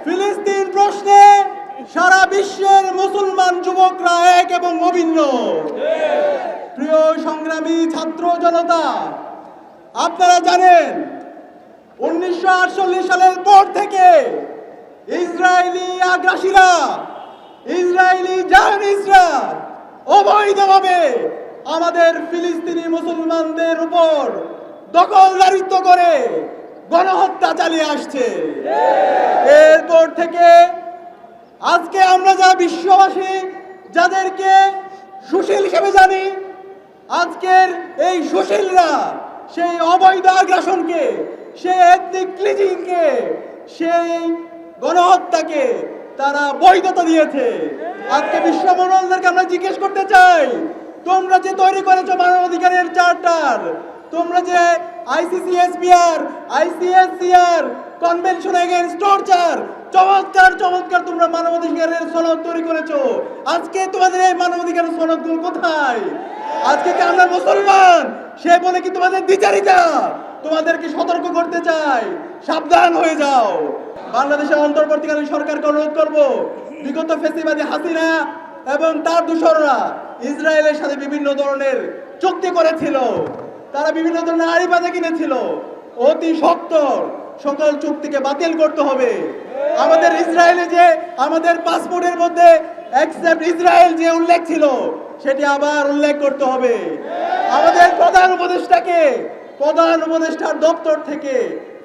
ফিলিস্তিন প্রশ্নে সারা বিশ্বের মুসলমান যুবকরা এক এবং অভিন্ন। প্রিয় সংগ্রামী ছাত্র জনতা, আপনারা জানেন 1948 সালের পর থেকে ইসরায়েলি আগ্রাসীরা, ইসরায়েলি জায়নিস্টরা অবৈধভাবে আমাদের ফিলিস্তিনি মুসলমানদের উপর দখলদারিত্ব করে গণহত্যা চালিয়ে আসছে। এরপর থেকে আজকে আমরা যারা বিশ্ববাসী, যাদেরকে সুশীল হিসেবে জানি, আজকের এই সুশীলরা সেই অবৈধ আগ্রাসনকে, সেই এথনিক ক্লিনজিংকে, সেই গণহত্যাকে তারা বৈধতা দিয়েছে। আজকে বিশ্ব মনোলদেরকে আমরা জিজ্ঞেস করতে চাই, তোমরা যে তৈরি করেছো মানবাধিকারের চার্টার, তোমরা যে ICCSPR, ICSCR convention against torture, চমৎকার চমৎকার তোমরা মানবাধিকারের সনদ তৈরি করেছো, আজকে তোমাদের এই মানবাধিকারের সনদগুলো কোথায়? আজকে কি আমরা মুসলমান সে বলে কি তোমাদের দ্বিচারিতা? তোমাদেরকে সতর্ক করতে চাই, সাবধান হয়ে যাও। বাংলাদেশের অন্তর্বর্তীকালীন সরকারকে অনুরোধ করব, বিগত ফ্যাসিবাদী হাসিনা এবং তার দূষররা ইসরায়েলের সাথে বিভিন্ন ধরনের চুক্তি করেছিল, তারা বিভিন্ন ধরনের আড়িবাদে কিনেছিল। অতি শক্ত সকল চুক্তিকে বাতিল করতে হবে। আমাদের ইসরায়েলে যে আমাদের পাসপোর্টের মধ্যে এক্সেপ্ট ইসরায়েল যে উল্লেখ ছিল, সেটি আবার উল্লেখ করতে হবে। আমাদের প্রধান উপদেষ্টার দপ্তর থেকে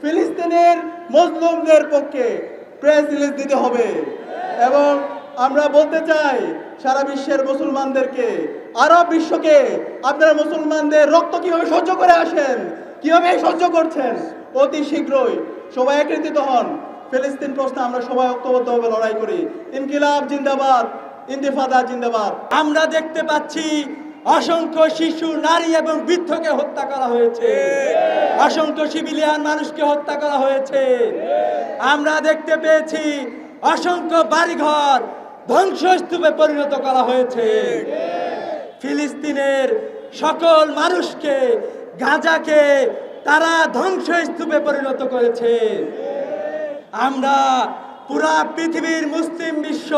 ফিলিস্তিনের মজলুমদের পক্ষে প্রেস রিলিজ দিতে হবে। এবং আমরা বলতে চাই সারা বিশ্বের মুসলমানদেরকে, আরব বিশ্বকে, আপনারা মুসলমানদের রক্ত কিভাবে সহ্য করে আসেন, কিভাবে সহ্য করছেন, অতি শীঘ্রই সবাই একত্রিত হন। ফিলিস্তিন প্রশ্নে আমরা সবাই ঐক্যবদ্ধভাবে লড়াই করি। ইনকিলাব জিন্দাবাদ, ইন্তিফাদা জিন্দাবাদ। আমরা দেখতে পাচ্ছি অসংখ্য শিশু, নারী এবং বৃদ্ধকে হত্যা করা হয়েছে, অসংখ্য সিভিলিয়ান মানুষকে হত্যা করা হয়েছে। আমরা দেখতে পেয়েছি অসংখ্য বাড়িঘর ধ্বংসস্তূপে পরিণত করা হয়েছে। ফিলিস্তিনের সকল মানুষকে, গাজাকে তারা ধ্বংসস্তূপে পরিণত করেছে। আমরা পুরা পৃথিবীর মুসলিম বিশ্ব,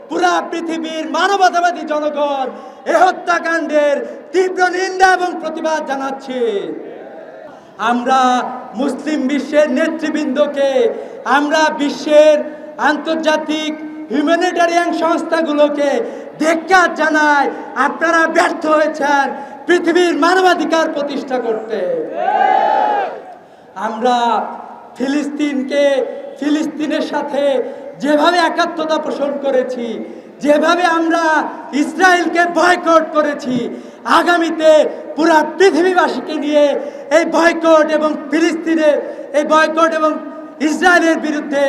পুরা পৃথিবীর মানবতাবাদী জনগণ এই হত্যাকাণ্ডের তীব্র নিন্দা এবং প্রতিবাদ জানাচ্ছি। আমরা মুসলিম বিশ্বের নেতৃবৃন্দকে, আমরা বিশ্বের আন্তর্জাতিক হিউম্যানিটারিয়ান সংস্থাগুলোকে ধিক্কার জানাই, আপনারা ব্যর্থ হয়েছেন পৃথিবীর মানবাধিকার প্রতিষ্ঠা করতে। আমরা ফিলিস্তিনের সাথে যেভাবে একাত্মতা পোষণ করেছি, যেভাবে আমরা ইসরায়েলকে বয়কট করেছি, আগামীতে পুরা পৃথিবীবাসীকে নিয়ে এই বয়কট এবং ফিলিস্তিনের এই বয়কট এবং ইসরায়েলের বিরুদ্ধে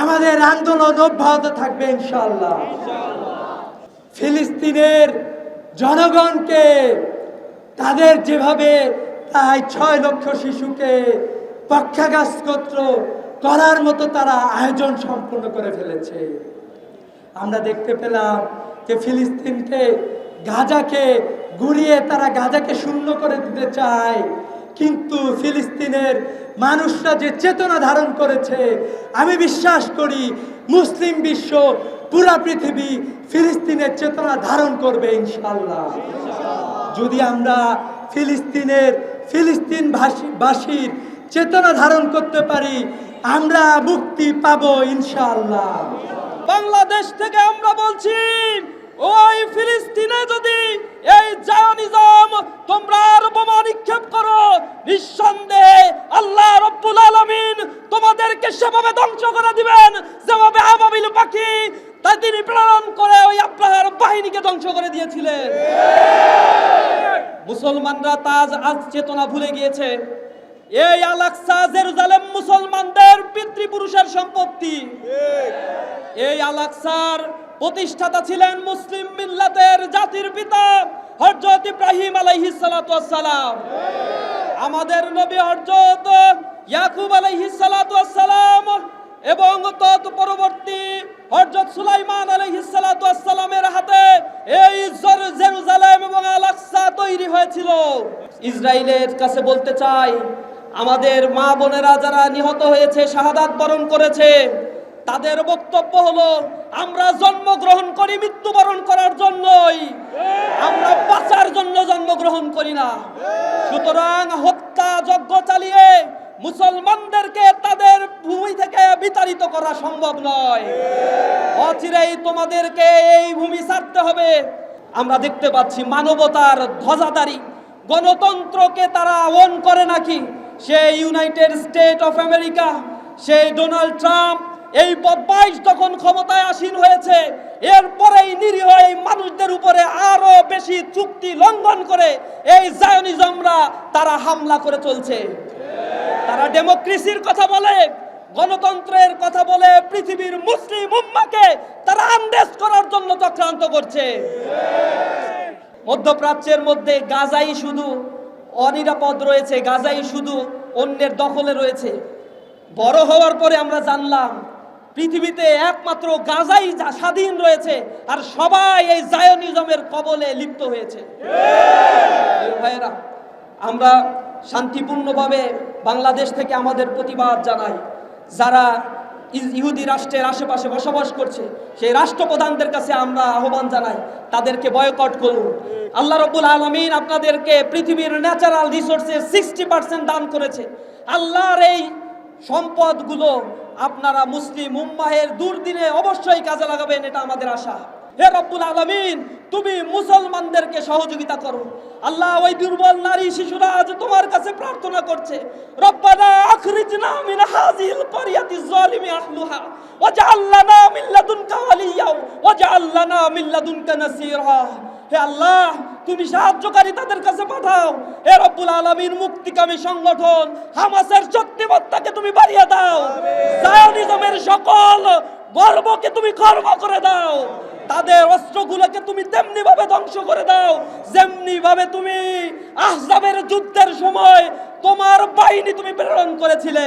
আমাদের আন্দোলন অব্যাহত থাকবে ইনশাআল্লাহ। ফিলিস্তিনের জনগণকে তাদের যেভাবে প্রায় 6 লক্ষ শিশুকে পক্ষাঘাত করার মতো তারা আয়োজন সম্পন্ন করে ফেলেছে। আমরা দেখতে পেলাম যে ফিলিস্তিনকে, গাজাকে ঘুরিয়ে তারা গাজাকে শূন্য করে দিতে চায়, কিন্তু ফিলিস্তিনের মানুষরা যে চেতনা ধারণ করেছে, আমি বিশ্বাস করি মুসলিম বিশ্ব, পুরা পৃথিবী ফিলিস্তিনের চেতনা ধারণ করবে ইনশাআল্লাহ। যদি আমরা ফিলিস্তিনবাসীর চেতনা ধারণ করতে পারি, আমরা মুক্তি পাবো ইনশাআল্লাহ। বাংলাদেশ থেকে আমরা বলছি, ওই ফিলিস্তিনে যদি এই জায়নিজম তোমরা আর বোমা নিক্ষেপ করো, নিঃসন্দেহে আল্লাহ রব্বুল আলামিন তোমাদেরকে সেভাবে ধ্বংস করে দিবেন যেভাবে আবাবিল পাখি তিনি প্রেরণ করে ওই আব্রাহার বাহিনীকে ধ্বংস করে দিয়েছিলেন। মুসলমানরা আজ চেতনা ভুলে গিয়েছে। এই আল-আকসা জেরুজালেম মুসলমানদের পিতৃপুরুষের সম্পত্তি। এই আল-আকসার প্রতিষ্ঠাতা ছিলেন মুসলিম মিল্লাতের জাতির পিতা হযরত ইব্রাহিম আলাইহিস সালাতু ওয়াস সালাম। আমাদের নবী হযরত ইয়াকুব আলাইহিস সালাতু ওয়াস সালাম এবং তৎ পরবর্তী হযরত সুলাইমান আলাইহিস সালাতু ওয়াস সালামের হাতে এই জেরুজালেম এবং আল-আকসা তৈরি হয়েছিল। ইসরায়েলের কাছে বলতে চাই, আমাদের মা বোনেরা যারা নিহত হয়েছে, শাহাদাত বরণ করেছে, তাদের বক্তব্য হলো আমরা জন্মগ্রহণ করি মৃত্যুবরণ করার জন্যই, আমরা বাঁচার জন্য জন্মগ্রহণ করি না। সুতরাং হত্যা যজ্ঞ চালিয়ে মুসলমানদেরকে তাদের ভূমি থেকে বিতাড়িত করা সম্ভব নয়। অচিরেই তোমাদেরকে এই ভূমি ছাড়তে হবে। আমরা দেখতে পাচ্ছি মানবতার ধ্বজাধারী গণতন্ত্রকে তারা ওন করে নাকি, সেই ইউনাইটেড স্টেট অফ আমেরিকা, সেই ডোনাল্ড ট্রাম্প এই বদমাইশ তখন ক্ষমতায় আসীন হয়েছে, এরপরেই নিরীহ এই মানুষদের উপরে আরো বেশি চুক্তি লঙ্ঘন করে এই জায়নিজমরা তারা হামলা করে চলছে। তারা ডেমোক্রেসির কথা বলে, গণতন্ত্রের কথা বলে পৃথিবীর মুসলিম উম্মাকে তারা আন্দেশ করার জন্য চক্রান্ত করছে। মধ্যপ্রাচ্যের মধ্যে গাজাই শুধু অনিরাপদ রয়েছে, গাজাই শুধু অন্যের দখলে রয়েছে। বড় হওয়ার পরে আমরা জানলাম পৃথিবীতে একমাত্র গাজাই স্বাধীন রয়েছে, আর সবাই এই জায়নিজমের কবলে লিপ্ত হয়েছে। ভাইয়েরা, আমরা শান্তিপূর্ণভাবে বাংলাদেশ থেকে আমাদের প্রতিবাদ জানাই। যারা ইহুদি রাষ্ট্রের আশেপাশে বসবাস করছে সেই রাষ্ট্রপ্রধানদের কাছে আমরা আহ্বান জানাই, তাদেরকে বয়কট করুন। আল্লাহ রাব্বুল আলামিন আপনাদেরকে পৃথিবীর ন্যাচারাল রিসোর্সের 60% দান করেছে। আল্লাহর এই সম্পদগুলো আপনারা মুসলিম উম্মাহের দুর্দিনে অবশ্যই কাজে লাগাবেন, এটা আমাদের আশা। হে রব্বুল আলামিন, তুমি মুসলমানদেরকে সহযোগিতা করো। আল্লাহ, ওই দুর্বল নারী শিশুরা আজ তোমার কাছে প্রার্থনা করছে, রব্বানা আখরিজনা মিন হাযিহিল ক্বরিয়াতি যালিমি আহলুহা ওয়াজআল লানা মিন লাদুনকা ওয়ালিয়্যা ওয়াজআল লানা মিন লাদুনকা নাসীরা। হে আল্লাহ, তুমি সাহায্যকারী তাদের কাছে পাঠাও। হে রব্বুল আলামিন, মুক্তিকামী সংগঠন হামাসের শক্তিমত্তাকে তুমি বাড়িয়ে দাও, জায়নিজমের সকল গর্বকে তুমি খর্ব করে দাও, তাদের অস্ত্রগুলোকে তুমি তেমনি ভাবে ধ্বংস করে দাও যেমনি ভাবে তুমি আহজাবের যুদ্ধের সময় তোমার বাহিনী তুমি প্রেরণ করেছিলে।